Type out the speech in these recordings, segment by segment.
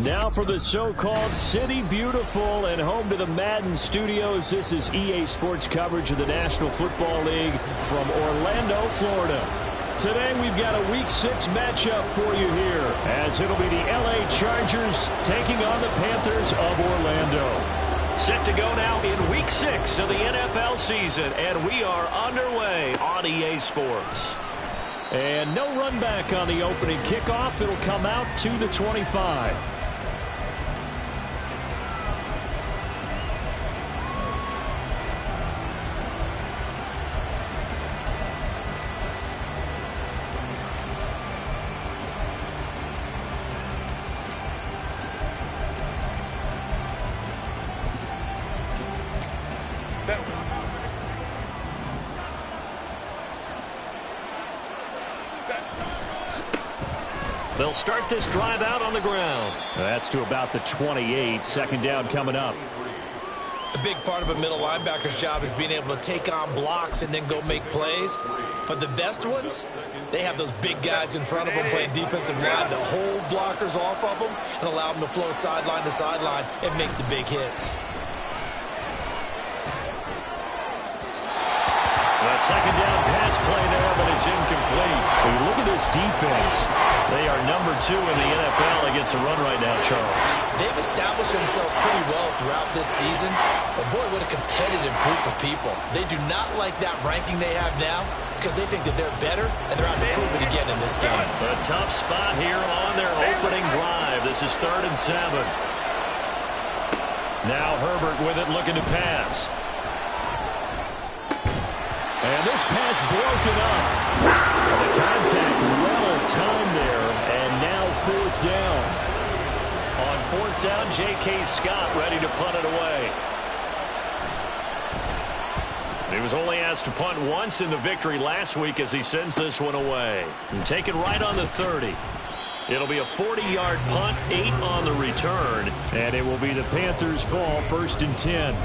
Now from the so-called City Beautiful and home to the Madden studios, this is EA Sports coverage of the National Football League from Orlando, Florida. Today we've got a Week 6 matchup for you here, as it'll be the LA Chargers taking on the Panthers of Orlando. Set to go now in Week 6 of the NFL season, and we are underway on EA Sports. And no run back on the opening kickoff. It'll come out to the 25. They'll start this drive out on the ground. That's to about the 28. Second down coming up. A big part of a middle linebacker's job is being able to take on blocks and then go make plays. But the best ones, they have those big guys in front of them playing defensive line that hold blockers off of them and allow them to flow sideline to sideline and make the big hits. A second down pass play there, but it's incomplete. When you look at this defense, they are number 2 in the NFL against the run right now, Charles. They've established themselves pretty well throughout this season, but boy, what a competitive group of people. They do not like that ranking they have now because they think that they're better, and they're out to prove it again in this game. A tough spot here on their opening drive. This is 3rd and 7. Now Herbert with it, looking to pass. And this pass broken up. The contact well timed there, and now 4th down. On 4th down, J.K. Scott ready to punt it away. He was only asked to punt once in the victory last week as he sends this one away. And taken right on the 30. It'll be a 40-yard punt, 8 on the return. And it will be the Panthers' ball, 1st and 10.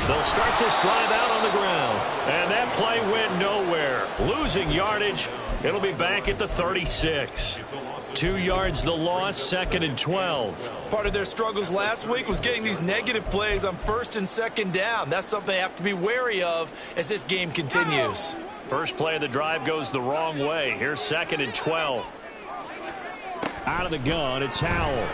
They'll start this drive out on the ground. And that play went nowhere. Losing yardage. It'll be back at the 36. 2 yards the loss, 2nd and 12. Part of their struggles last week was getting these negative plays on 1st and 2nd down. That's something they have to be wary of as this game continues. First play of the drive goes the wrong way. Here's 2nd and 12. Out of the gun, it's Howell.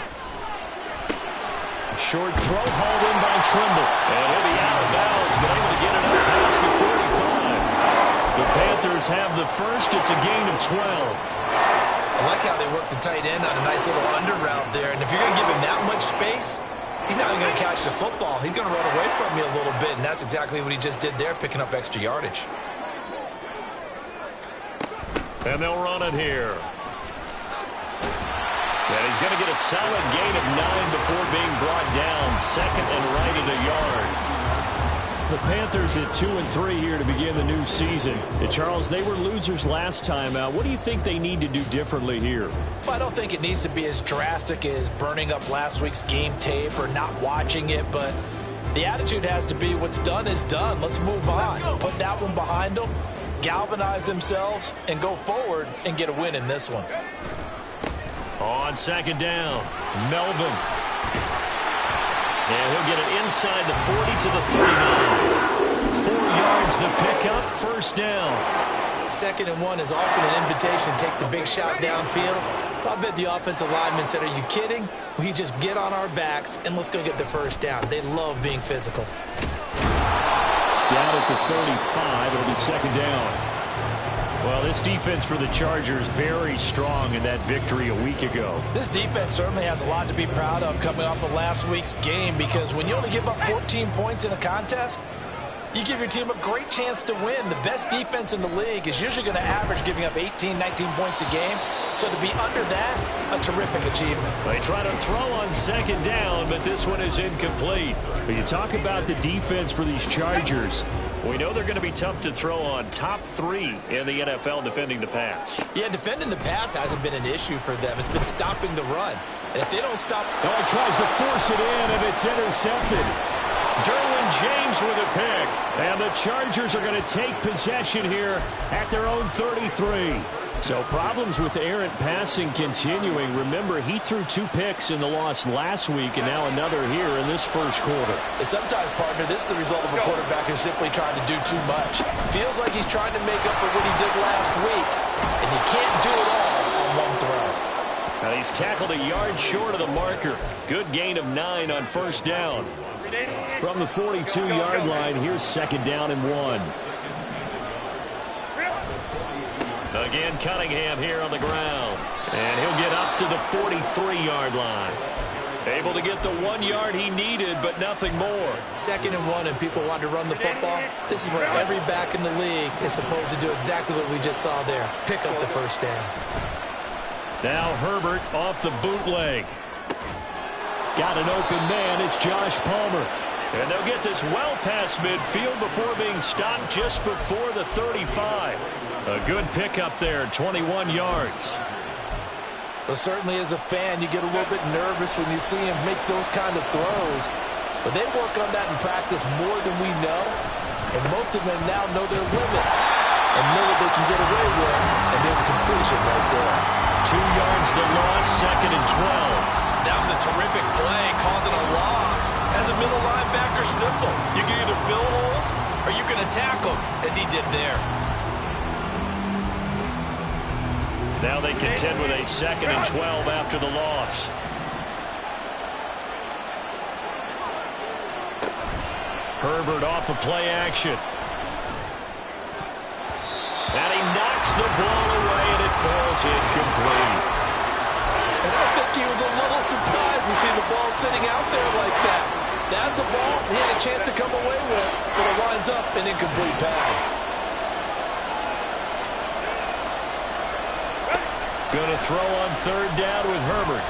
Short throw hauled in by Trimble. And he'll be out of bounds, but able to get it up past the 45. The Panthers have the first. It's a gain of 12. I like how they work the tight end on a nice little under route there. And if you're going to give him that much space, he's not even going to catch the football. He's going to run away from you a little bit, and that's exactly what he just did there, picking up extra yardage. And they'll run it here. And he's going to get a solid gain of 9 before being brought down. 2nd and right at a yard. The Panthers at 2-3 here to begin the new season. And Charles, they were losers last time out. What do you think they need to do differently here? Well, I don't think it needs to be as drastic as burning up last week's game tape or not watching it, but the attitude has to be what's done is done. Let's move on. Put that one behind them, galvanize themselves, and go forward and get a win in this one. On 2nd down, Melvin. And he'll get it inside the 40 to the 39. 4 yards the pickup, 1st down. 2nd and 1 is often an invitation to take the big shot downfield. I bet the offensive lineman said, are you kidding? We just get on our backs and let's go get the 1st down. They love being physical. Down at the 35, it'll be 2nd down. Well, this defense for the Chargers very strong in that victory a week ago. This defense certainly has a lot to be proud of coming off of last week's game, because when you only give up 14 points in a contest, you give your team a great chance to win. The best defense in the league is usually going to average giving up 18, 19 points a game. So to be under that, a terrific achievement. They try to throw on 2nd down, but this one is incomplete. But you talk about the defense for these Chargers. We know they're going to be tough to throw on. Top 3 in the NFL defending the pass. Yeah, defending the pass hasn't been an issue for them. It's been stopping the run. And if they don't stop... Oh, he tries to force it in, and it's intercepted. Derwin James with a pick. And the Chargers are going to take possession here at their own 33. So problems with errant passing continuing. Remember, he threw 2 picks in the loss last week and now another here in this first quarter. And sometimes, partner, this is the result of a quarterback who's simply trying to do too much. Feels like he's trying to make up for what he did last week, and you can't do it all on one throw. And he's tackled a yard short of the marker. Good gain of 9 on first down. From the 42-yard line, here's second down and 1. Again, Cunningham here on the ground. And he'll get up to the 43-yard line. Able to get the 1 yard he needed, but nothing more. Second and 1, and people want to run the football. This is where every back in the league is supposed to do exactly what we just saw there. Pick up the first down. Now Herbert off the bootleg. Got an open man. It's Josh Palmer. And they'll get this well past midfield before being stopped just before the 35. A good pickup there, 21 yards. Well, certainly as a fan, you get a little bit nervous when you see him make those kind of throws. But they work on that in practice more than we know. And most of them now know their limits and know what they can get away with. And there's completion right there. 2 yards the loss, second and 12. That was a terrific play, causing a loss. As a middle linebacker, simple. You can either fill holes or you can attack them, as he did there. Now they contend with a second and 12 after the loss. Herbert off of play action. And he knocks the ball away, and it falls incomplete. And I think he was a little surprised to see the ball sitting out there like that. That's a ball he had a chance to come away with, but it winds up an incomplete pass. Going to throw on third down with Herbert.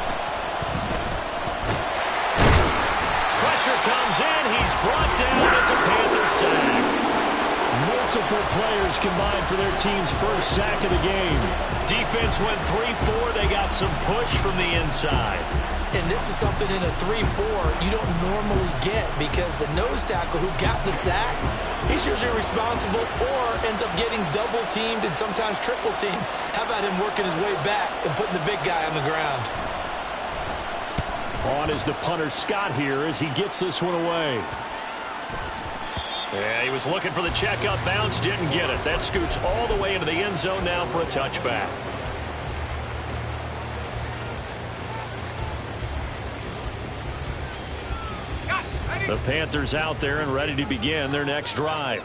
Pressure comes in. He's brought down. It's a Panther sack. Multiple players combined for their team's first sack of the game. Defense went 3-4. They got some push from the inside. And this is something in a 3-4 you don't normally get because the nose tackle who got the sack, he's usually responsible or ends up getting double-teamed and sometimes triple-teamed. How about him working his way back and putting the big guy on the ground? On is the punter Scott here as he gets this one away. Yeah, he was looking for the checkup bounce, didn't get it. That scoots all the way into the end zone now for a touchback. The Panthers out there and ready to begin their next drive.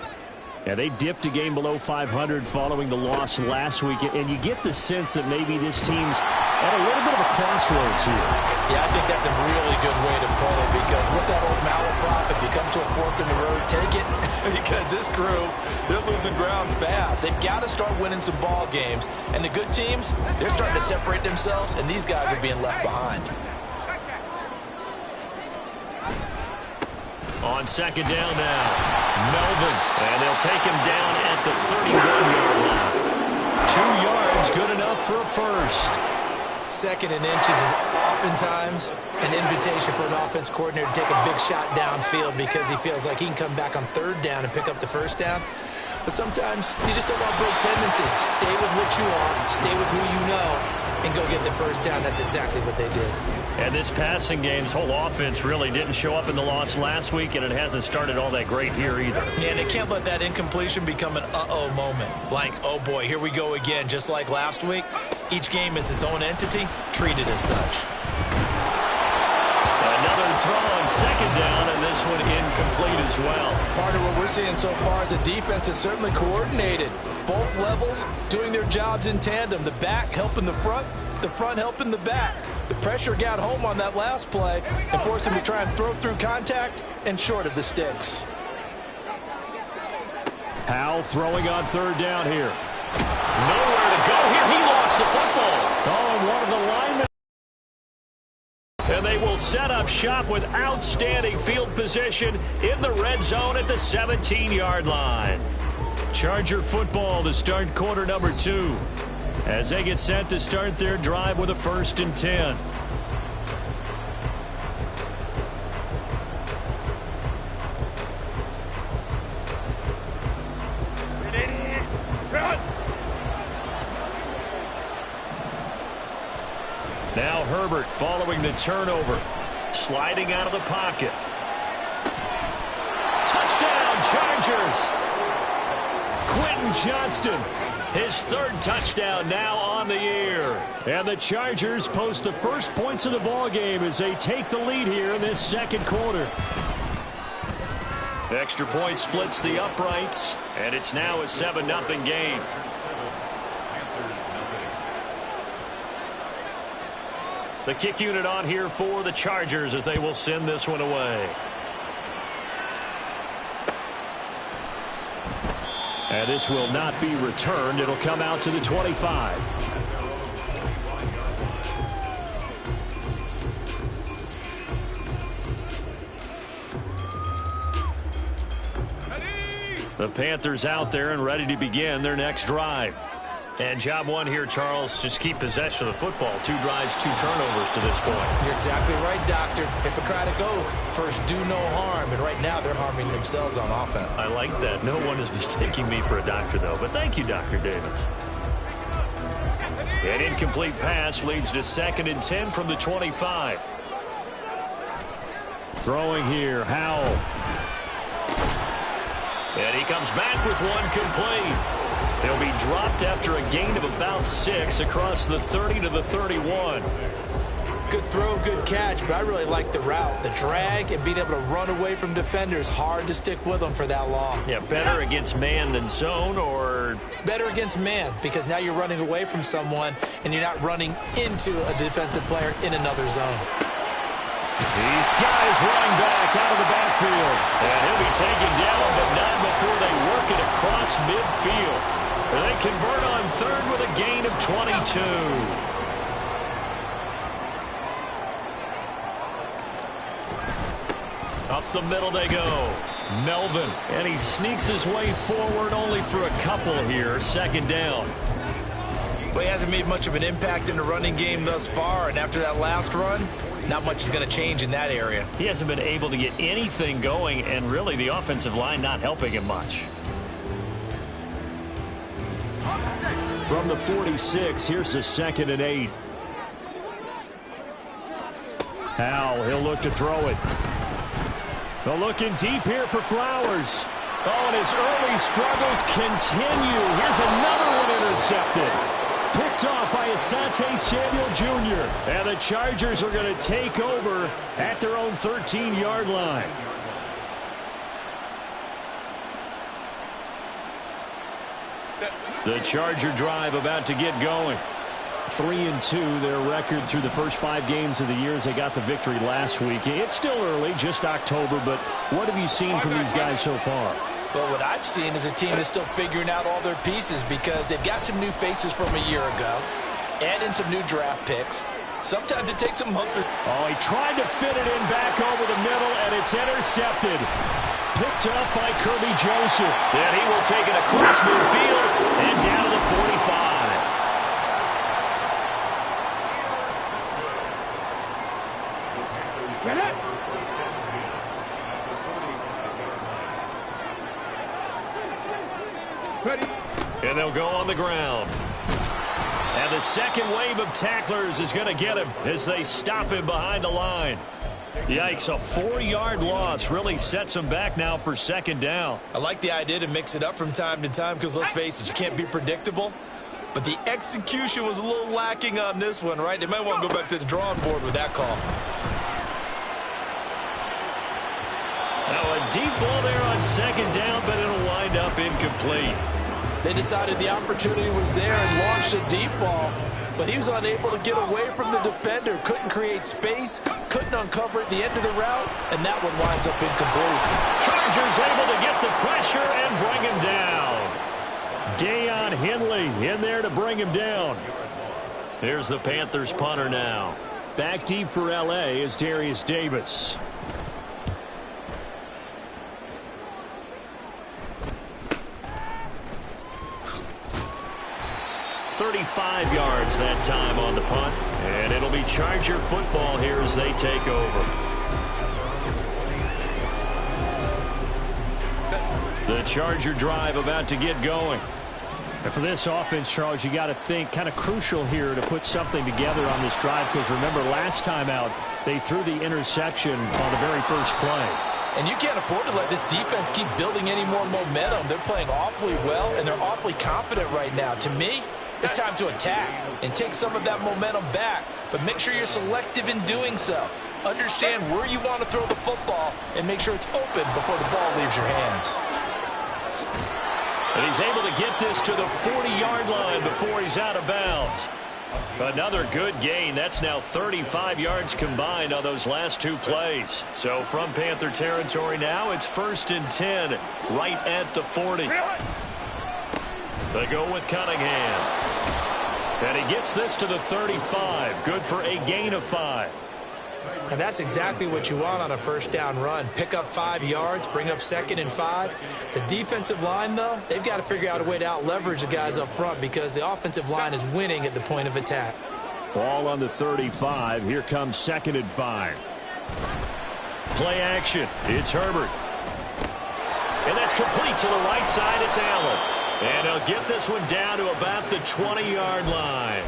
Yeah, they dipped a game below 500 following the loss last week, and you get the sense that maybe this team's at a little bit of a crossroads here. Yeah, I think that's a really good way to put it because what's that old malaprop? If you come to a fork in the road, take it. Because this crew, they're losing ground fast. They've got to start winning some ball games. And the good teams, they're starting to separate themselves, and these guys are being left behind. On second down now, Melvin. And they'll take him down at the 31-yard line. 2 yards, good enough for a first. Second and inches is oftentimes an invitation for an offense coordinator to take a big shot downfield because he feels like he can come back on third down and pick up the first down. But sometimes you just don't want to break tendency. Stay with what you are, stay with who you know, and go get the first down. That's exactly what they did. And this passing game's whole offense really didn't show up in the loss last week, and it hasn't started all that great here either. Yeah, and they can't let that incompletion become an uh-oh moment. Like, oh boy, here we go again. Just like last week, each game is its own entity, treated as such. Another throw on second down, and this one incomplete as well. Part of what we're seeing so far is the defense is certainly coordinated. Both levels doing their jobs in tandem. The back helping the front helping the back. The pressure got home on that last play and forced him to try and throw through contact and short of the sticks. Howell throwing on third down here. Nowhere to go here. He lost the football. Oh, and one of the linemen. And And they will set up shop with outstanding field position in the red zone at the 17-yard line. Charger football to start quarter number 2 as they get set to start their drive with a 1st and 10. Now Herbert following the turnover. Sliding out of the pocket. Touchdown, Chargers! Quentin Johnston, his 3rd touchdown now on the year. And the Chargers post the first points of the ball game as they take the lead here in this 2nd quarter. Extra point splits the uprights, and it's now a 7-0 game. The kick unit on here for the Chargers as they will send this one away. And this will not be returned. It'll come out to the 25. The Panthers out there and ready to begin their next drive. And job one here, Charles, just keep possession of the football. 2 drives, 2 turnovers to this point. You're exactly right, Doctor. Hippocratic oath. First, do no harm. And right now, they're harming themselves on offense. I like that. No one is mistaking me for a doctor, though. But thank you, Dr. Davis. An incomplete pass leads to 2nd and 10 from the 25. Throwing here, Howell. And he comes back with one complete. He'll be dropped after a gain of about 6 across the 30 to the 31. Good throw, good catch, but I really like the route. The drag and being able to run away from defenders, hard to stick with them for that long. Yeah, better against man than zone, or? Better against man, because now you're running away from someone and you're not running into a defensive player in another zone. These guys running back out of the backfield. And he'll be taken down, but not before they work it across midfield. They convert on 3rd with a gain of 22. Up the middle they go. Melvin. And he sneaks his way forward only for a couple here. 2nd down. Well, he hasn't made much of an impact in the running game thus far, and after that last run, not much is going to change in that area. He hasn't been able to get anything going, and really the offensive line not helping him much. From the 46, here's a 2nd and 8. Howell, he'll look to throw it. They're looking deep here for Flowers. Oh, and his early struggles continue. Here's another one intercepted. Picked off by Asante Samuel Jr. And the Chargers are going to take over at their own 13-yard line. The Charger drive about to get going. 3-2, their record through the first 5 games of the year as they got the victory last week. It's still early, just October, but what have you seen from these guys so far? Well, what I've seen is a team that's still figuring out all their pieces because they've got some new faces from a year ago, add in some new draft picks. Sometimes it takes a month. Oh, he tried to fit it in back over the middle, and it's intercepted. Picked up by Kirby Joseph. And he will take it across midfield and down to the 45. And they'll go on the ground. And the second wave of tacklers is going to get him as they stop him behind the line. Yikes, a 4-yard loss really sets him back now for 2nd down. I like the idea to mix it up from time to time because, let's face it, you can't be predictable. But the execution was a little lacking on this one, right? They might want to go back to the drawing board with that call. Now a deep ball there on 2nd down, but it'll wind up incomplete. They decided the opportunity was there and launched a deep ball, but he was unable to get away from the defender, couldn't create space, couldn't uncover at the end of the route, and that one winds up incomplete. Chargers able to get the pressure and bring him down. Deion Henley in there to bring him down. Here's the Panthers punter now. Back deep for L.A. is Darius Davis. .35 yards that time on the punt. And it'll be Charger football here as they take over. The Charger drive about to get going. And for this offense, Charles, you got to think kind of crucial here to put something together on this drive, because remember last time out they threw the interception on the very first play. And you can't afford to let this defense keep building any more momentum. They're playing awfully well, and they're awfully confident right now. To me, it's time to attack and take some of that momentum back, but make sure you're selective in doing so. Understand where you want to throw the football and make sure it's open before the ball leaves your hands. And he's able to get this to the 40-yard line before he's out of bounds. Another good gain. That's now 35 yards combined on those last two plays. So from Panther territory now, it's 1st and 10 right at the 40. They go with Cunningham. And he gets this to the 35. Good for a gain of 5. And that's exactly what you want on a first down run. Pick up 5 yards, bring up 2nd and 5. The defensive line, though, they've got to figure out a way to out-leverage the guys up front because the offensive line is winning at the point of attack. Ball on the 35. Here comes 2nd and 5. Play action. It's Herbert. And that's complete to the right side. It's Allen. And he'll get this one down to about the 20-yard line.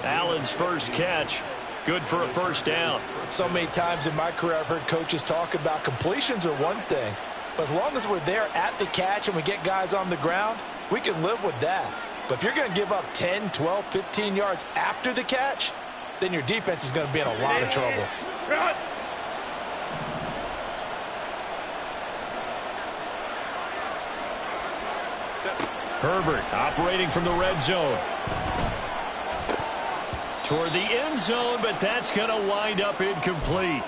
Allen's first catch. Good for a first down. So many times in my career I've heard coaches talk about completions are one thing, but as long as we're there at the catch and we get guys on the ground, we can live with that. But if you're going to give up 10, 12, 15 yards after the catch, then your defense is going to be in a lot of trouble. Herbert operating from the red zone. Toward the end zone, but that's going to wind up incomplete.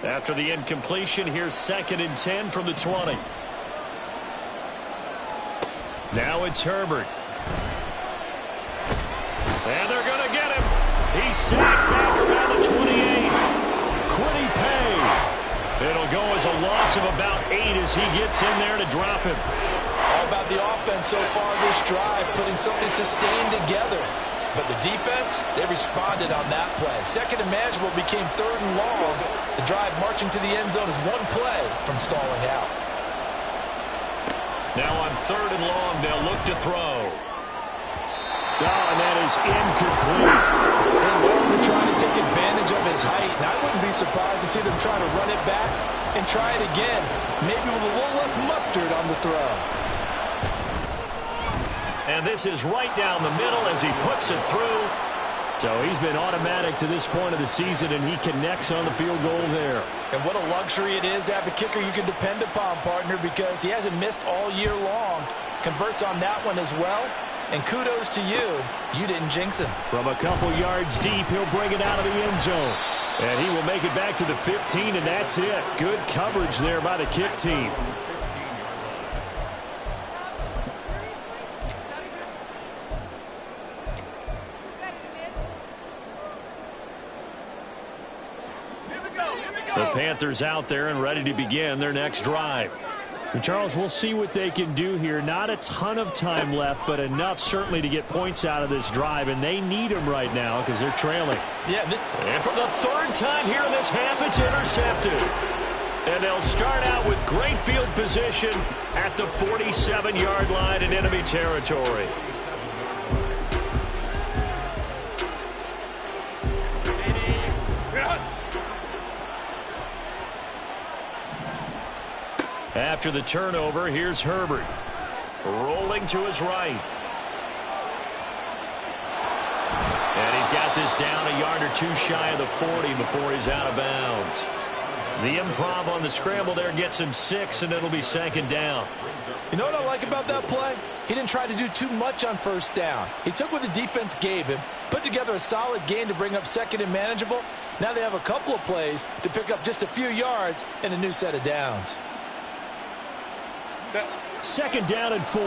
After the incompletion, here's 2nd and 10 from the 20. Now it's Herbert. And they're going to get him. He's sacked back around the 28. Quiddy Pay. It'll go as a loss of about 8 as he gets in there to drop him. All about the offense so far this drive, putting something sustained together. But the defense, they responded on that play. 2nd and manageable became 3rd and long. The drive marching to the end zone is one play from stalling out. Now on 3rd and long, they'll look to throw. Oh, and that is incomplete. They're trying to take advantage of his height, and I wouldn't be surprised to see them try to run it back and try it again, maybe with a little less mustard on the throw. And this is right down the middle as he puts it through. So he's been automatic to this point of the season, and he connects on the field goal there. And what a luxury it is to have a kicker you can depend upon, partner, because he hasn't missed all year long. Converts on that one as well. And kudos to you. You didn't jinx him. From a couple yards deep, he'll bring it out of the end zone. And he will make it back to the 15, and that's it. Good coverage there by the kick team. The Panthers out there and ready to begin their next drive. And Charles, we'll see what they can do here. Not a ton of time left, but enough certainly to get points out of this drive, and they need them right now because they're trailing. Yeah, and for the 3rd time here in this half, it's intercepted. And they'll start out with great field position at the 47-yard line in enemy territory. After the turnover, here's Herbert. Rolling to his right. And he's got this down a yard or two shy of the 40 before he's out of bounds. The improv on the scramble there gets him 6, and it'll be 2nd down. You know what I like about that play? He didn't try to do too much on 1st down. He took what the defense gave him, put together a solid gain to bring up 2nd and manageable, Now they have a couple of plays to pick up just a few yards and a new set of downs. Second down and 4.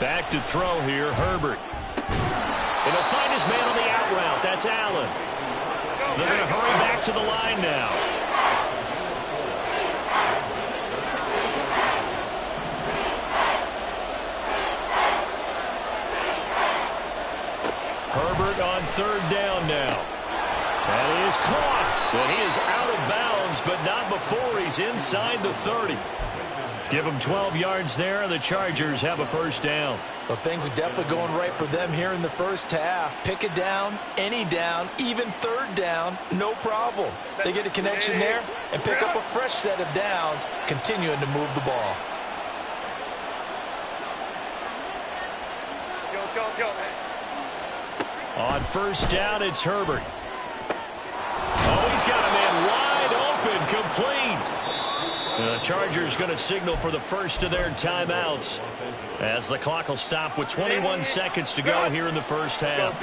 Back to throw here, Herbert. And he'll find his man on the out route. That's Allen. They're going to hurry back to the line now. Herbert on third down now. And he is caught. But he is out of bounds, but not before he's inside the 30. Give him 12 yards there, and the Chargers have a first down. Well, things are definitely going right for them here in the first half. Pick a down, any down, even third down, no problem. They get a connection there and pick up a fresh set of downs, continuing to move the ball. On first down, it's Herbert. Oh, he's got a man wide open, complete. The Chargers going to signal for the first of their timeouts as the clock will stop with 21 seconds to go here in the first half.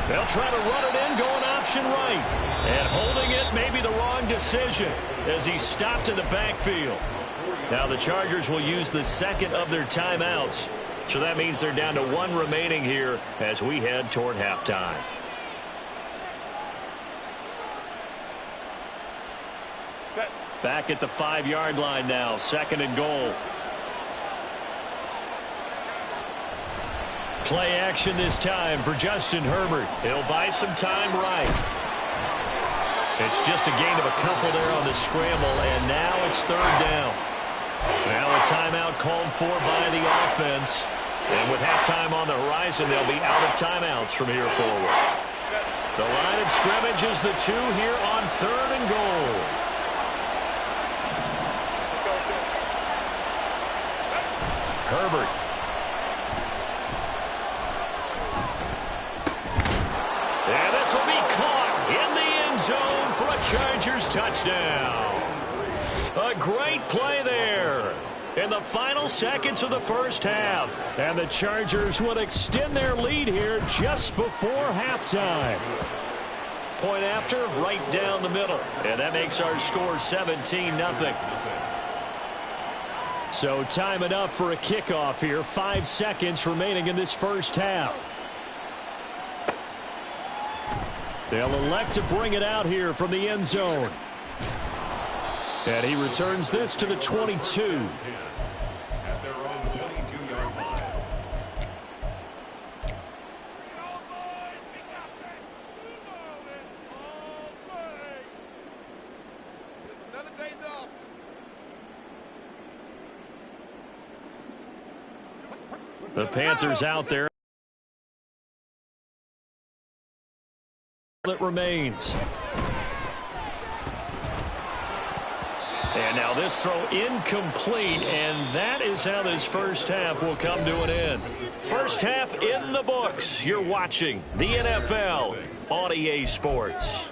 They'll try to run it in, going option right. And holding it may be the wrong decision as he's stopped in the backfield. Now the Chargers will use the second of their timeouts. So that means they're down to 1 remaining here as we head toward halftime. Back at the 5-yard line now, second and goal. Play action this time for Justin Herbert. He'll buy some time right. It's just a gain of a couple there on the scramble, and now it's third down. Now a timeout called for by the offense. And with halftime on the horizon, they'll be out of timeouts from here forward. The line of scrimmage is the 2 here on third and goal. Herbert. And this will be caught in the end zone for a Chargers touchdown. A great play there in the final seconds of the first half. And the Chargers would extend their lead here just before halftime. Point after, right down the middle. And that makes our score 17-0. So time enough for a kickoff here. 5 seconds remaining in this first half. They'll elect to bring it out here from the end zone. And he returns this to the 22. At their own 22-yard line. The Panthers out there. That remains. And now this throw incomplete, and that is how this first half will come to an end. First half in the books. You're watching the NFL on EA Sports.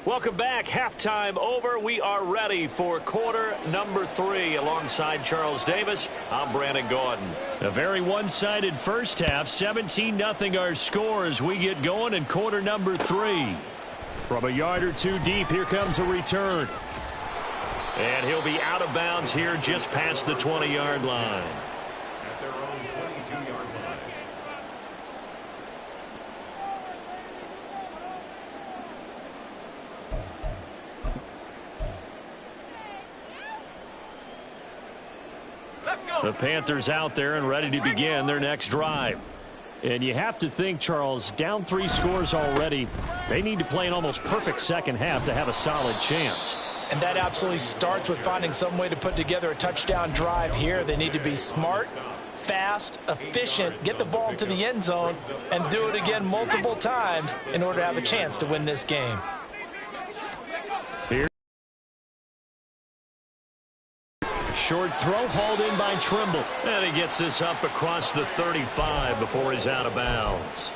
Welcome back. Halftime over. We are ready for quarter number 3. Alongside Charles Davis, I'm Brandon Gordon. A very one-sided first half. 17-0 our score as we get going in quarter number 3. From a yard or two deep, here comes a return. And he'll be out of bounds here just past the 20-yard line. At their own 22-yard line. The Panthers out there and ready to begin their next drive. And you have to think, Charles, down 3 scores already. They need to play an almost perfect second half to have a solid chance. And that absolutely starts with finding some way to put together a touchdown drive here. They need to be smart, fast, efficient, get the ball to the end zone, and do it again multiple times in order to have a chance to win this game. Short throw hauled in by Trimble. And he gets this up across the 35 before he's out of bounds.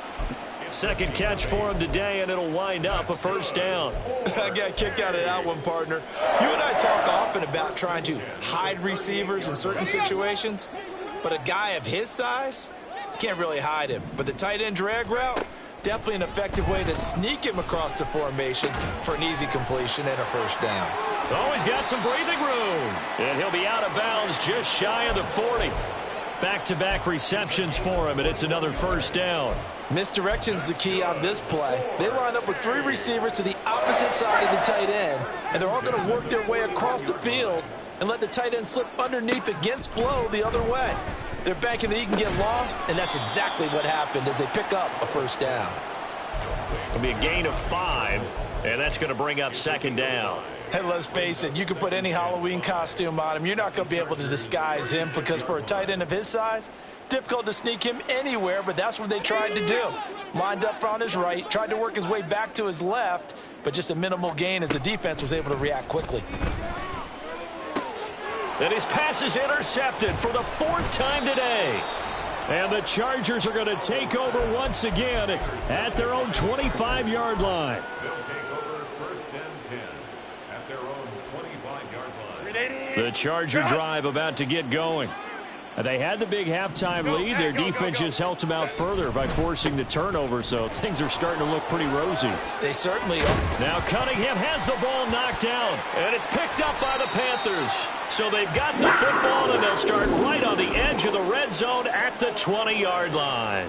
Second catch for him today, and it'll wind up a first down. I got a kick out of that one, partner. You and I talk often about trying to hide receivers in certain situations, but a guy of his size, can't really hide him. But the tight end drag route, definitely an effective way to sneak him across the formation for an easy completion and a first down. Oh, he's got some breathing room. And he'll be out of bounds just shy of the 40. Back-to-back receptions for him, and it's another first down. Misdirection's the key on this play. They line up with 3 receivers to the opposite side of the tight end, and they're all going to work their way across the field and let the tight end slip underneath against flow the other way. They're banking that he can get lost, and that's exactly what happened as they pick up a first down. It'll be a gain of 5, and that's going to bring up second down. Hey, let's face it, you can put any Halloween costume on him. You're not going to be able to disguise him because for a tight end of his size, difficult to sneak him anywhere, but that's what they tried to do. Lined up on his right, tried to work his way back to his left, but just a minimal gain as the defense was able to react quickly. And his pass is intercepted for the 4th time today. And the Chargers are going to take over once again at their own 25-yard line. They'll take over first and 10 at their own 25-yard line. The Charger drive about to get going. They had the big halftime lead. Their defense just helped them out further by forcing the turnover, so things are starting to look pretty rosy. They certainly are. Now Cunningham has the ball knocked down, and it's picked up by the Panthers. So they've got the football, and they'll start right on the edge of the red zone at the 20-yard line.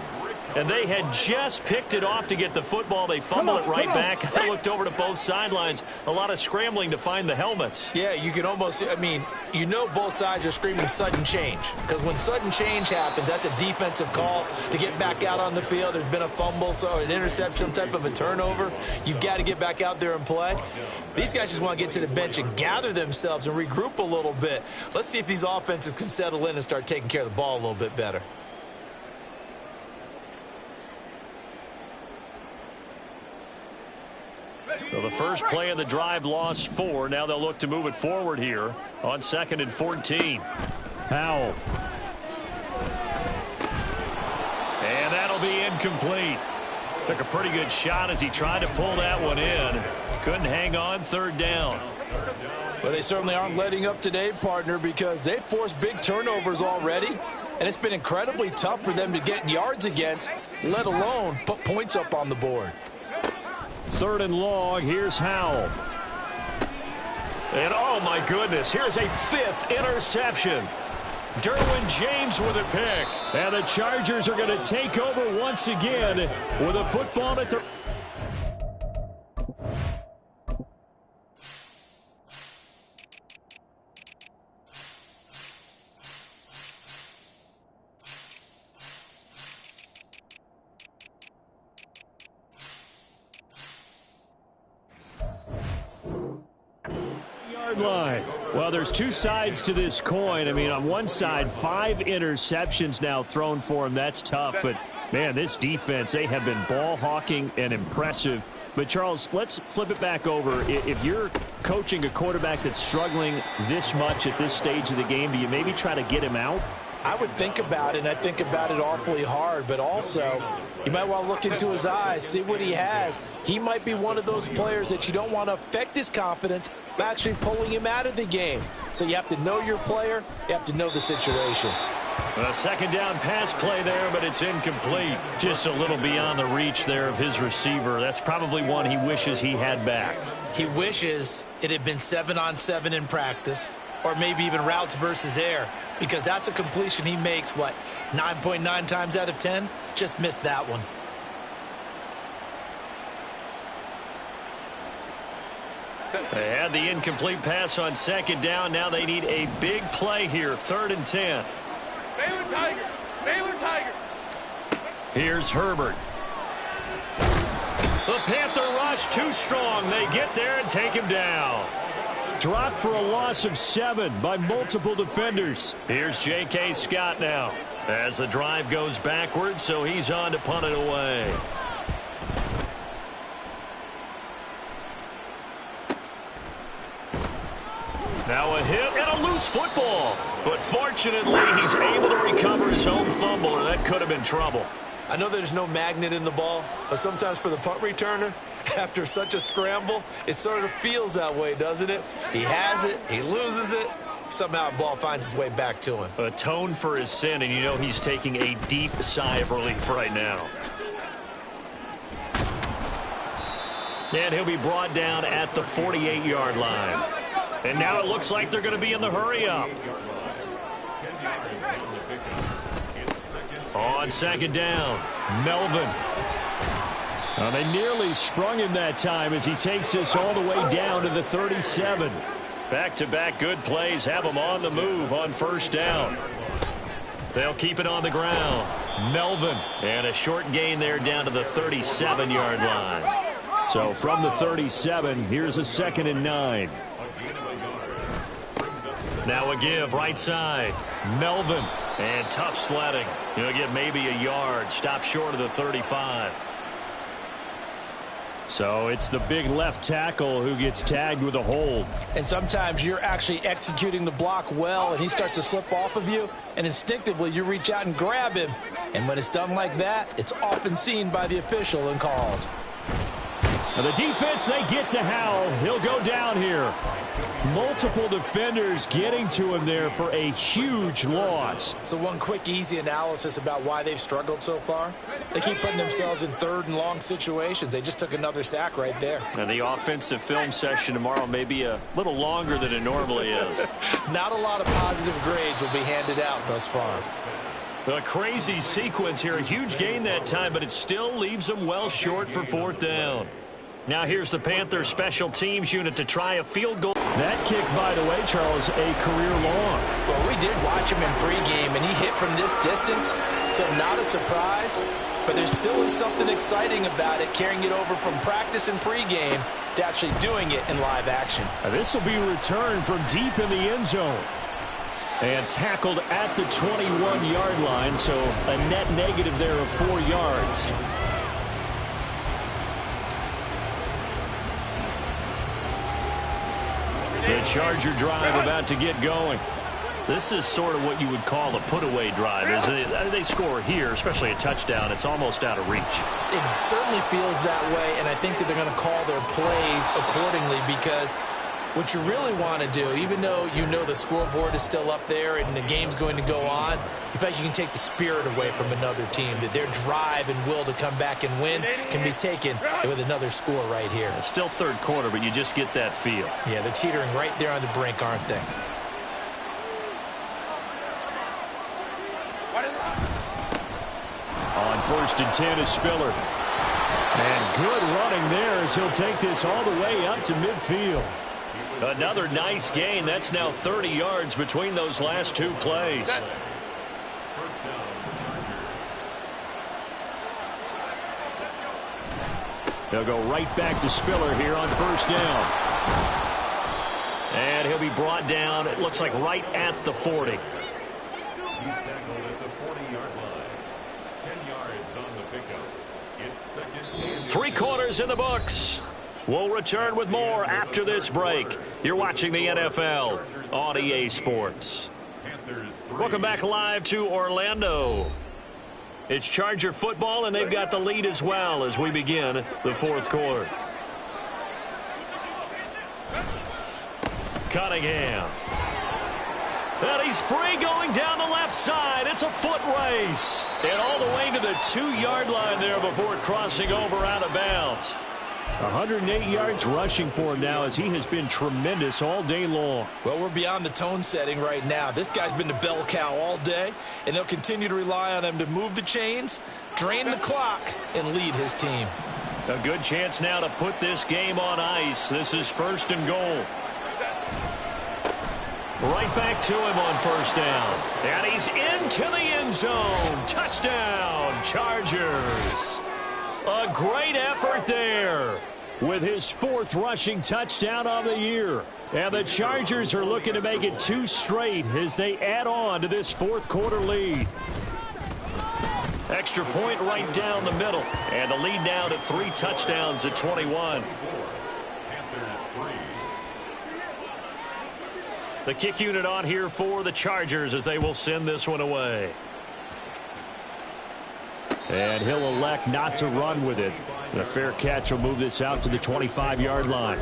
And they had just picked it off to get the football. They fumble it right back. I looked over to both sidelines. A lot of scrambling to find the helmets. Yeah, you can almost, I mean, you know both sides are screaming sudden change. Because when sudden change happens, that's a defensive call to get back out on the field. There's been a fumble, so an interception, some type of a turnover. You've got to get back out there and play. These guys just want to get to the bench and gather themselves and regroup a little bit. Let's see if these offenses can settle in and start taking care of the ball a little bit better. So the first play of the drive lost 4. Now they'll look to move it forward here on 2nd and 14. Powell. And that'll be incomplete. Took a pretty good shot as he tried to pull that one in. Couldn't hang on. 3rd down. Well, they certainly aren't letting up today, partner, because they've forced big turnovers already. And it's been incredibly tough for them to get yards against, let alone put points up on the board. 3rd and long. Here's Howell. And oh my goodness, here's a 5th interception. Derwin James with a pick. And the Chargers are going to take over once again with a football at the... line. Well, there's 2 sides to this coin. I mean, on one side, 5 interceptions now thrown for him. That's tough. But, man, this defense, they have been ball hawking and impressive. But, Charles, let's flip it back over. If you're coaching a quarterback that's struggling this much at this stage of the game, do you maybe try to get him out? I would think about it, and I think about it awfully hard, but also you might want to look into his eyes, see what he has. He might be one of those players that you don't want to affect his confidence by actually pulling him out of the game. So you have to know your player, you have to know the situation. A 2nd down pass play there, but it's incomplete. Just a little beyond the reach there of his receiver. That's probably one he wishes he had back. He wishes it had been 7-on-7 in practice, or maybe even routes versus air, because that's a completion he makes, 9.9 times out of 10? Just missed that one. They had the incomplete pass on 2nd down. Now they need a big play here, 3rd and 10. Baylor Tiger! Baylor Tiger! Here's Herbert. The Panther rush too strong. They get there and take him down. Dropped for a loss of 7 by multiple defenders. Here's J.K. Scott now as the drive goes backwards, so he's on to punt it away. Now a hit and a loose football. But fortunately, he's able to recover his own fumble, or that could have been trouble. I know there's no magnet in the ball, but sometimes for the punt returner, after such a scramble, it sort of feels that way, doesn't it? He has it, he loses it, somehow the ball finds its way back to him. Atone for his sin, and you know he's taking a deep sigh of relief right now. And he'll be brought down at the 48-yard line. And now it looks like they're going to be in the hurry-up. On second down, Melvin. Well, they nearly sprung him that time as he takes us all the way down to the 37. Back-to-back good plays have him on the move on first down. They'll keep it on the ground. Melvin. And a short gain there down to the 37-yard line. So from the 37, here's a 2nd and 9. Now a give right side. Melvin. And tough sledding. He'll get maybe a yard. Stop short of the 35. So it's the big left tackle who gets tagged with a hold. And sometimes you're actually executing the block well, and he starts to slip off of you, and instinctively you reach out and grab him. And when it's done like that, it's often seen by the official and called. Now the defense, they get to Howell. He'll go down here. Multiple defenders getting to him there for a huge loss. So one quick, easy analysis about why they've struggled so far. They keep putting themselves in 3rd and long situations. They just took another sack right there. And the offensive film session tomorrow may be a little longer than it normally is. Not a lot of positive grades will be handed out thus far. A crazy sequence here. A huge gain that time, but it still leaves them well short for 4th down. Now here's the Panthers special teams unit to try a field goal. That kick, by the way, Charles, a career long. Well, we did watch him in pregame, and he hit from this distance, so not a surprise. But there still is something exciting about it, carrying it over from practice and pregame to actually doing it in live action. Now, this will be returned from deep in the end zone. And tackled at the 21-yard line, so a net negative there of 4 yards. The Charger drive about to get going. This is sort of what you would call a put-away drive. As they score here, especially a touchdown, it's almost out of reach. It certainly feels that way, and I think that they're going to call their plays accordingly, because what you really want to do, even though you know the scoreboard is still up there and the game's going to go on, you feel like you can take the spirit away from another team, that their drive and will to come back and win can be taken with another score right here. It's still 3rd quarter, but you just get that feel. Yeah, they're teetering right there on the brink, aren't they? On 1st and 10 is Spiller. And good running there as he'll take this all the way up to midfield. Another nice gain. That's now 30 yards between those last 2 plays. They'll go right back to Spiller here on 1st down. And he'll be brought down, it looks like, right at the 40. He's tackled at the 40-yard line. 10 yards on the pickup. It's 2nd and 3 quarters in the books. We'll return with more after this break. You're watching the NFL on EA Sports. Welcome back live to Orlando. It's Charger football, and they've got the lead as well as we begin the 4th quarter. Cunningham. And he's free going down the left side. It's a foot race. And all the way to the 2-yard line there before crossing over out of bounds. 108 yards rushing for him now as he has been tremendous all day long. Well, we're beyond the tone setting right now. This guy's been the bell cow all day, and they'll continue to rely on him to move the chains, drain the clock, and lead his team. A good chance now to put this game on ice. This is 1st and goal. Right back to him on 1st down. And he's into the end zone. Touchdown, Chargers. A great effort there. With his 4th rushing touchdown on the year. And the Chargers are looking to make it 2 straight as they add on to this 4th quarter lead. Extra point right down the middle. And the lead now to 3 touchdowns at 21. The kick unit on here for the Chargers as they will send this one away. And he'll elect not to run with it. The fair catch will move this out to the 25-yard line.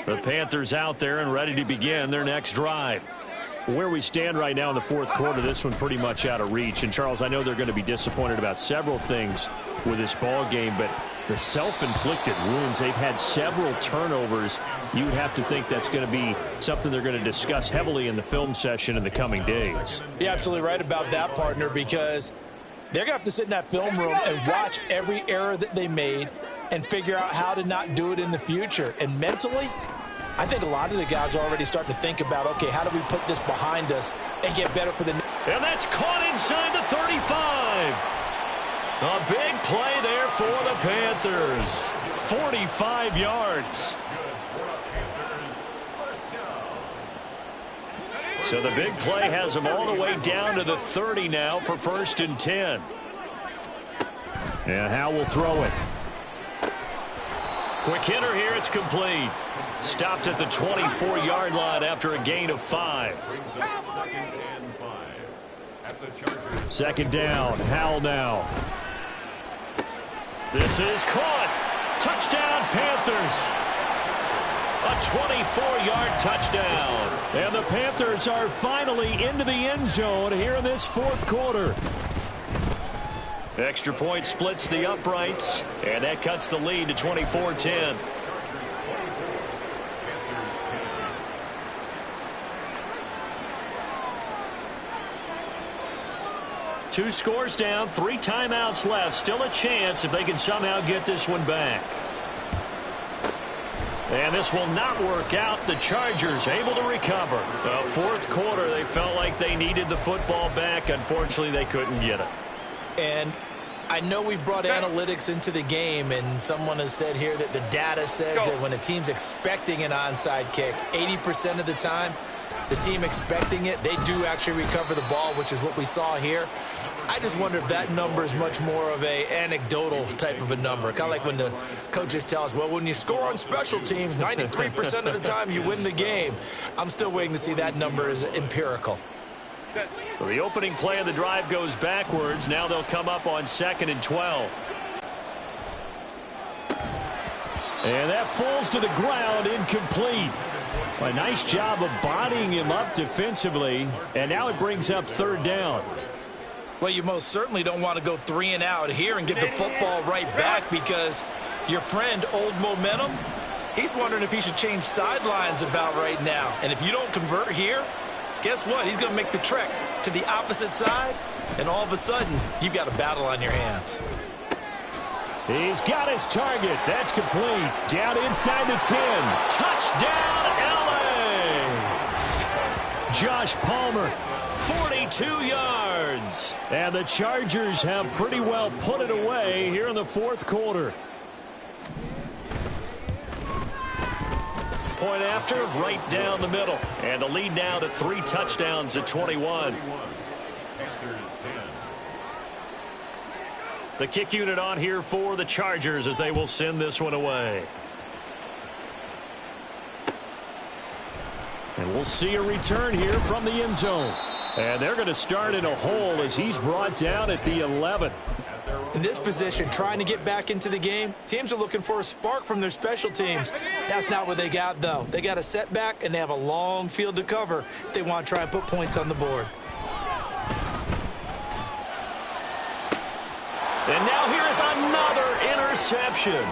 The Panthers out there and ready to begin their next drive. Where we stand right now in the fourth quarter, this one pretty much out of reach. And, Charles, I know they're going to be disappointed about several things with this ball game, but the self-inflicted wounds, they've had several turnovers. You would have to think that's going to be something they're going to discuss heavily in the film session in the coming days. You're absolutely right about that, partner, because they're going to have to sit in that film room and watch every error that they made and figure out how to not do it in the future. And mentally, I think a lot of the guys are already starting to think about, okay, how do we put this behind us and get better for the... And that's caught inside the 35. A big play there for the Panthers. 45 yards. So the big play has them all the way down to the 30 now for 1st and 10. And Howe will throw it. Quick hitter here, it's complete. Stopped at the 24-yard line after a gain of 5. Second down, Howell now. This is caught. Touchdown, Panthers. A 24-yard touchdown. And the Panthers are finally into the end zone here in this fourth quarter. Extra point splits the uprights, and that cuts the lead to 24-10. Two scores down, 3 timeouts left. Still a chance if they can somehow get this one back. And this will not work out. The Chargers able to recover. The fourth quarter, they felt like they needed the football back. Unfortunately, they couldn't get it. And I know we brought analytics into the game, and someone has said here that the data says that when a team's expecting an onside kick, 80% of the time, the team expecting it, they do actually recover the ball, which is what we saw here. I just wonder if that number is much more of a anecdotal type of a number. Kind of like when the coaches tell us, well, when you score on special teams, 93% of the time you win the game. I'm still waiting to see that number is empirical. So the opening play of the drive goes backwards. Now they'll come up on 2nd and 12. And that falls to the ground, incomplete. A nice job of bodying him up defensively. And now it brings up 3rd down. Well, you most certainly don't want to go 3 and out here and get the football right back, because your friend, Old Momentum, he's wondering if he should change sidelines about right now. And if you don't convert here, guess what? He's going to make the trek to the opposite side, and all of a sudden, you've got a battle on your hands. He's got his target. That's complete. Down inside the 10. Touchdown, L.A. Josh Palmer. 42 yards. And the Chargers have pretty well put it away here in the fourth quarter. Point after, right down the middle. And the lead now to 3 touchdowns at 21. The kick unit on here for the Chargers as they will send this one away. And we'll see a return here from the end zone. And they're going to start in a hole as he's brought down at the 11. In this position, trying to get back into the game, teams are looking for a spark from their special teams. That's not what they got, though. They got a setback, and they have a long field to cover if they want to try and put points on the board. And now here is another interception.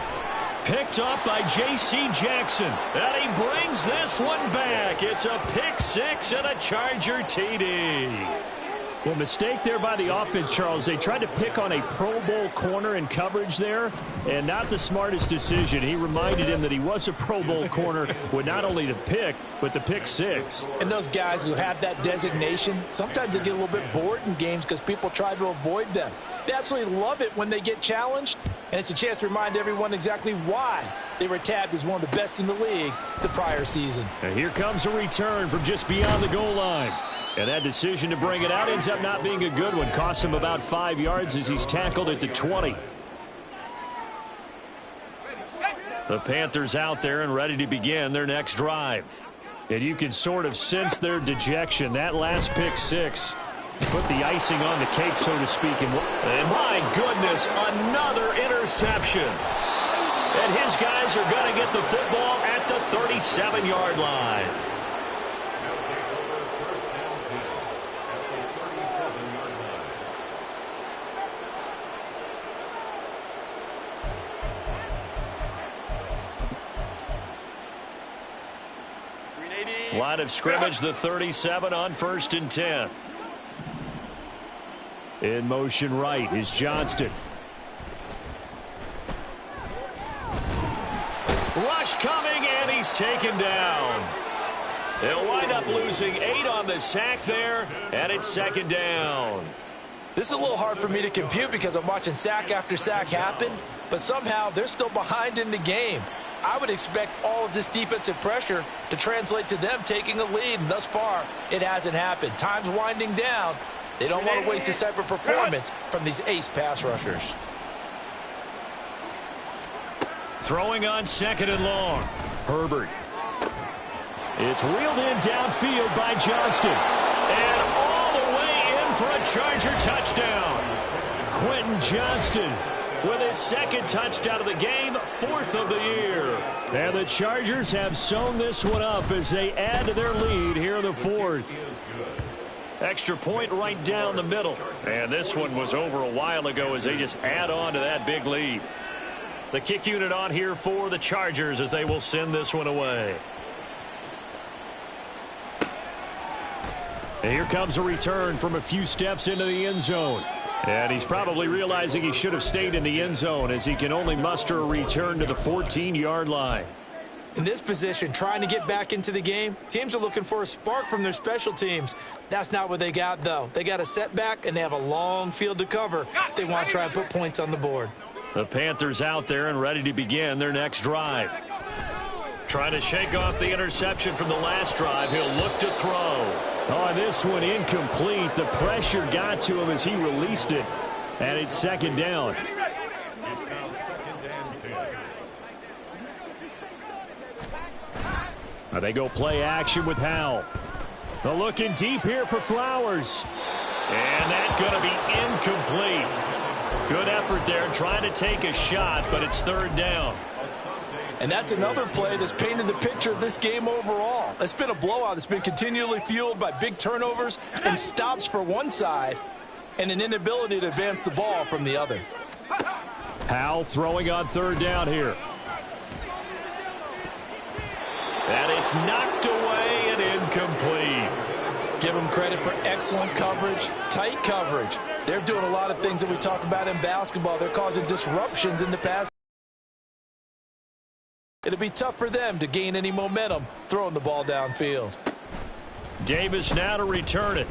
Picked up by J.C. Jackson. And he brings this one back. It's a pick 6 and a Charger TD. Well, mistake there by the offense, Charles. They tried to pick on a Pro Bowl corner in coverage there, and not the smartest decision. He reminded him that he was a Pro Bowl corner with not only the pick, but the pick 6. And those guys who have that designation, sometimes they get a little bit bored in games because people try to avoid them. They absolutely love it when they get challenged, and it's a chance to remind everyone exactly why they were tabbed as one of the best in the league the prior season. And here comes a return from just beyond the goal line. And that decision to bring it out ends up not being a good one. Costs him about 5 yards as he's tackled at the 20. The Panthers out there and ready to begin their next drive. And you can sort of sense their dejection. That last pick six put the icing on the cake, so to speak. And my goodness, another interception. And his guys are going to get the football at the 37-yard line. Line of scrimmage, the 37 on 1st and 10. In motion right is Johnston. Rush coming, and he's taken down. They'll wind up losing 8 on the sack there, and it's 2nd down. This is a little hard for me to compute because I'm watching sack after sack happen, but somehow they're still behind in the game. I would expect all of this defensive pressure to translate to them taking a lead, and thus far, it hasn't happened. Time's winding down. They don't want to waste this type of performance from these ace pass rushers. Throwing on 2nd and long. Herbert. It's reeled in downfield by Johnston. And all the way in for a Charger touchdown. Quentin Johnston with his 2nd touchdown of the game, 4th of the year. And the Chargers have sewn this one up as they add to their lead here in the 4th. Extra point right down the middle. And this one was over a while ago as they just add on to that big lead. The kick unit on here for the Chargers as they will send this one away. And here comes a return from a few steps into the end zone. And he's probably realizing he should have stayed in the end zone as he can only muster a return to the 14-yard line. In this position, trying to get back into the game, teams are looking for a spark from their special teams. That's not what they got, though. They got a setback, and they have a long field to cover if they want to try and put points on the board. The Panthers out there and ready to begin their next drive. Trying to shake off the interception from the last drive. He'll look to throw. Oh, this one incomplete. The pressure got to him as he released it. And it's 2nd down. It's now 2nd and 10. They go play action with Howell. They're looking deep here for Flowers. And that's going to be incomplete. Good effort there trying to take a shot, but it's 3rd down. And that's another play that's painted the picture of this game overall. It's been a blowout. It's been continually fueled by big turnovers and stops for one side and an inability to advance the ball from the other. Howell throwing on 3rd down here. And it's knocked away and incomplete. Give them credit for excellent coverage, tight coverage. They're doing a lot of things that we talk about in basketball. They're causing disruptions in the pass. It'll be tough for them to gain any momentum throwing the ball downfield. Davis now to return it.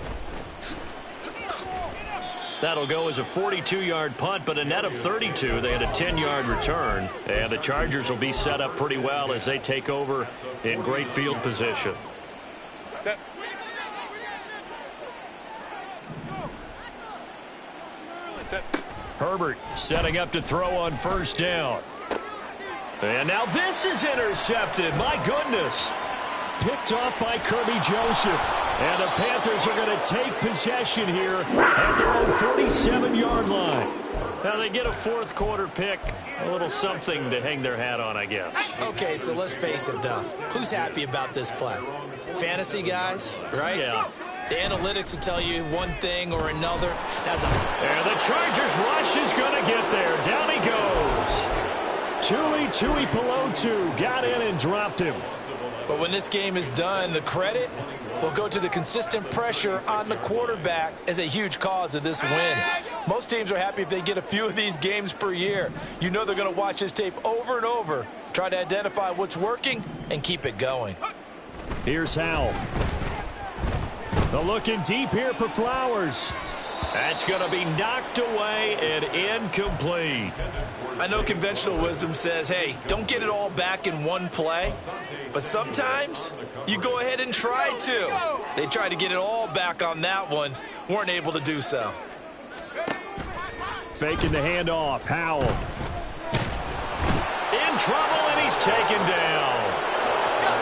That'll go as a 42-yard punt, but a net of 32. They had a 10-yard return. And the Chargers will be set up pretty well as they take over in great field position. Herbert setting up to throw on 1st down. And now this is intercepted. My goodness. Picked off by Kirby Joseph. And the Panthers are going to take possession here at their own 37-yard line. Now they get a 4th quarter pick. A little something to hang their hat on, I guess. Okay, so let's face it, though. Who's happy about this play? Fantasy guys, right? Yeah. The analytics will tell you one thing or another. And the Chargers rush is going to get there. Down he goes. Tui Pelotu got in and dropped him. But when this game is done, the credit will go to the consistent pressure on the quarterback as a huge cause of this win. Most teams are happy if they get a few of these games per year. You know they're going to watch this tape over and over, try to identify what's working and keep it going. Here's Howell. They're looking deep here for Flowers. That's going to be knocked away and incomplete. I know conventional wisdom says, hey, don't get it all back in one play. But sometimes you go ahead and try to. They tried to get it all back on that one. Weren't able to do so. Faking the handoff. Howell. In trouble, and he's taken down.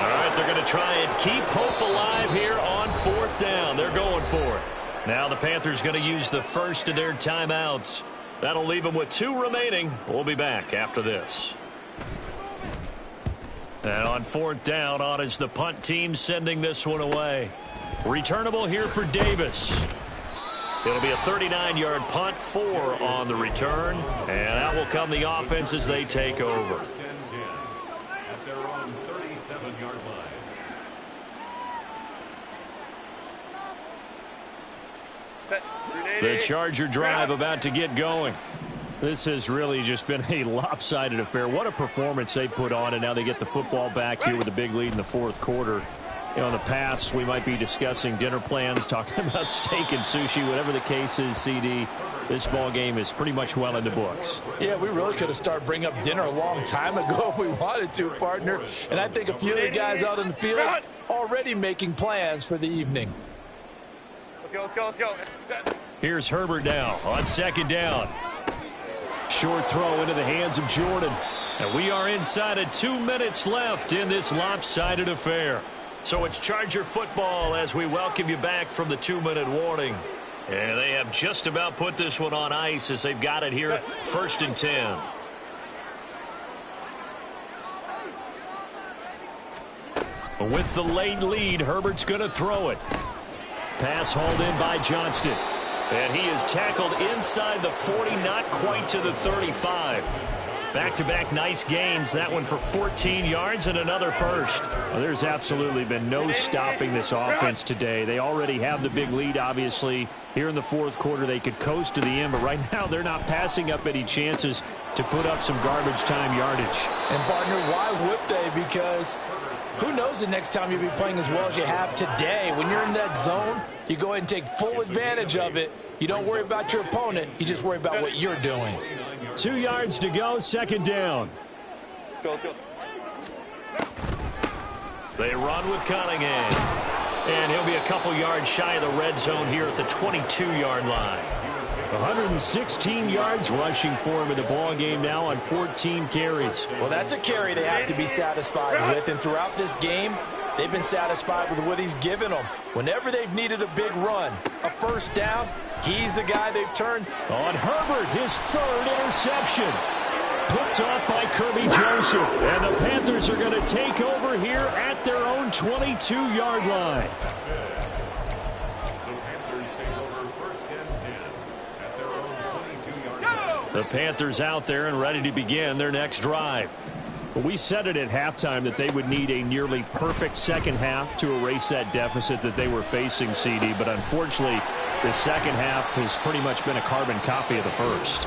All right, they're going to try and keep hope alive here on 4th down. They're going for it. Now the Panthers going to use the first of their timeouts. That'll leave them with 2 remaining. We'll be back after this. And on 4th down, on is the punt team sending this one away. Returnable here for Davis. It'll be a 39-yard punt, 4 on the return. And out will come the offense as they take over. At their own 37-yard line. The Charger drive about to get going. This has really just been a lopsided affair. What a performance they put on, and now they get the football back here with a big lead in the 4th quarter. You know, in the past, we might be discussing dinner plans, talking about steak and sushi, whatever the case is, CD. This ball game is pretty much well in the books. Yeah, we really could have started bringing up dinner a long time ago if we wanted to, partner. And I think a few of the guys out in the field already making plans for the evening. Let's go, let's go, let's go. Here's Herbert now on 2nd down. Short throw into the hands of Jordan. And we are inside of 2 minutes left in this lopsided affair. So it's Charger football as we welcome you back from the 2-minute warning. And they have just about put this one on ice as they've got it here at 1st and 10. With the late lead, Herbert's going to throw it. Pass hauled in by Johnston. And he is tackled inside the 40, not quite to the 35. Back-to-back nice gains. That one for 14 yards and another first. Well, there's absolutely been no stopping this offense today. They already have the big lead, obviously. Here in the 4th quarter, they could coast to the end, but right now they're not passing up any chances to put up some garbage time yardage. And, partner, why would they? Because who knows the next time you'll be playing as well as you have today. When you're in that zone, you go ahead and take full advantage of it. You don't worry about your opponent. You just worry about what you're doing. 2 yards to go, 2nd down. Let's go. They run with Cunningham. And he'll be a couple yards shy of the red zone here at the 22-yard line. 116 yards rushing for him in the ball game now on 14 carries. Well, that's a carry they have to be satisfied with. And throughout this game, they've been satisfied with what he's given them. Whenever they've needed a big run, a 1st down, he's the guy they've turned. On Herbert, his 3rd interception. Picked off by Kirby Joseph. And the Panthers are going to take over here at their own 22-yard line. The Panthers out there and ready to begin their next drive. We said it at halftime that they would need a nearly perfect second half to erase that deficit that they were facing, CD. But unfortunately, the second half has pretty much been a carbon copy of the first.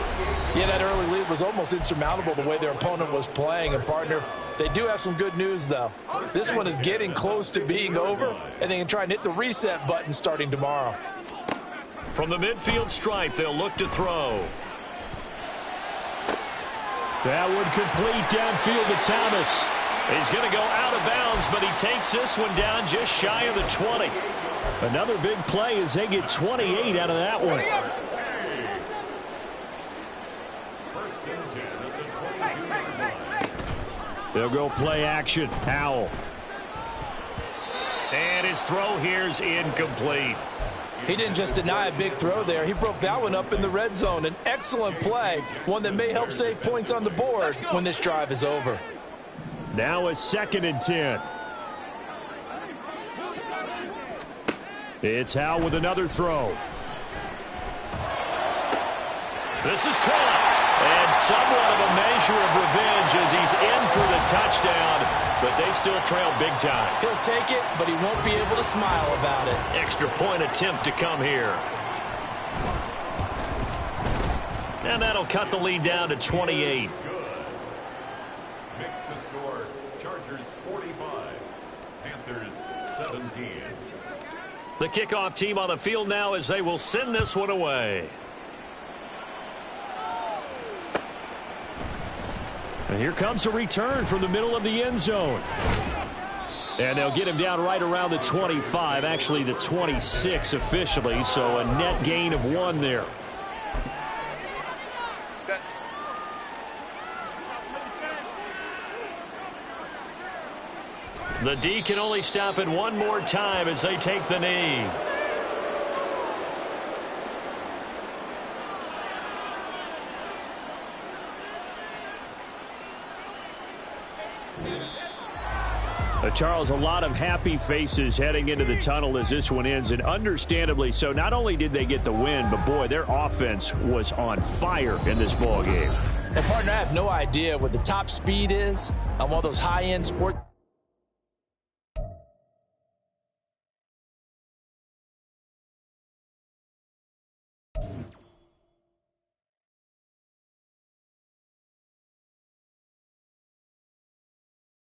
Yeah, that early lead was almost insurmountable the way their opponent was playing. And, partner, they do have some good news, though. This one is getting close to being over, and they can try and hit the reset button starting tomorrow. From the midfield stripe, they'll look to throw. That would complete downfield to Thomas. He's going to go out of bounds, but he takes this one down just shy of the 20. Another big play as they get 28 out of that one. They'll go play action. Howell. And his throw here's incomplete. He didn't just deny a big throw there. He broke that one up in the red zone. An excellent play, one that may help save points on the board when this drive is over. Now a 2nd and 10. It's Howell with another throw. This is caught. And somewhat of a measure of revenge as he's in for the touchdown, but they still trail big time. He'll take it, but he won't be able to smile about it. Extra point attempt to come here. And that'll cut the lead down to 28. Makes the score Chargers 45, Panthers 17. The kickoff team on the field now as they will send this one away. And here comes a return from the middle of the end zone. And they'll get him down right around the 25, actually the 26 officially, so a net gain of 1 there. The D can only stop it one more time as they take the knee. Charles, a lot of happy faces heading into the tunnel as this one ends, and understandably so. Not only did they get the win, but boy, their offense was on fire in this ball game. And partner, I have no idea what the top speed is on one of those high-end sports.